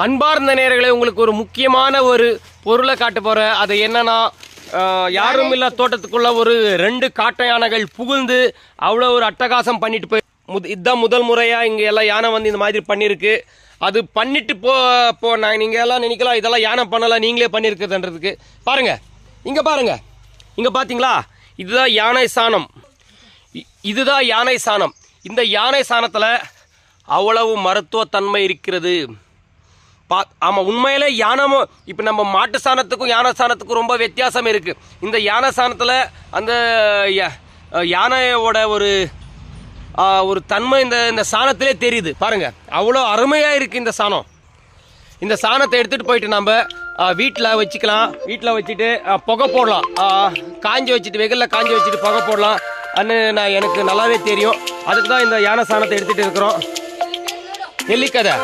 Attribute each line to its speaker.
Speaker 1: அன்பார்ந்த நேயர்களே, உங்களுக்கு ஒரு முக்கியமான ஒரு பொருளை காட்ட போகிறேன். அது என்னன்னா, யாரும் இல்ல தோட்டத்துக்குள்ள ஒரு 2 காட்டு யானைகள் புகுந்து அவ்வளோ ஒரு அட்டகாசம் பண்ணிட்டு போய் இதுதான் முதல் முறையாக இங்கே எல்லாம் யானை வந்து இந்த மாதிரி பண்ணியிருக்கு. அது பண்ணிட்டு நீங்கள் எல்லாம் நினைக்கலாம் இதெல்லாம் யானை பண்ணலாம், நீங்களே பண்ணியிருக்குதுன்றதுக்கு. பாருங்க, இங்கே பாருங்க, இங்கே பார்த்தீங்களா, இதுதான் யானை சாணம். இதுதான் யானை சாணம். இந்த யானை சாணத்தில் அவ்வளவு மருத்துவத்தன்மை இருக்கிறது. ஆமாம், உண்மையிலே யானமும் இப்போ நம்ம மாட்டு சாணத்துக்கும் யானை சாணத்துக்கும் ரொம்ப வித்தியாசம் இருக்குது. இந்த யானை சாணத்தில் அந்த யானையோட ஒரு தன்மை இந்த சாணத்திலே தெரியுது. பாருங்கள், அவ்வளோ அருமையாக இருக்குது இந்த சாணம். இந்த சாணத்தை எடுத்துகிட்டு போயிட்டு நம்ம வீட்டில் வச்சுக்கலாம். வீட்டில் வச்சுட்டு புகை போடலாம். காஞ்சி வச்சுட்டு, வெயிலில் காஞ்சி வச்சுட்டு புகை போடலாம் அன்னு எனக்கு நல்லாவே தெரியும். அதுக்கு தான் இந்த யானை சாணத்தை எடுத்துகிட்டு இருக்கிறோம். நெல்லிக்கதை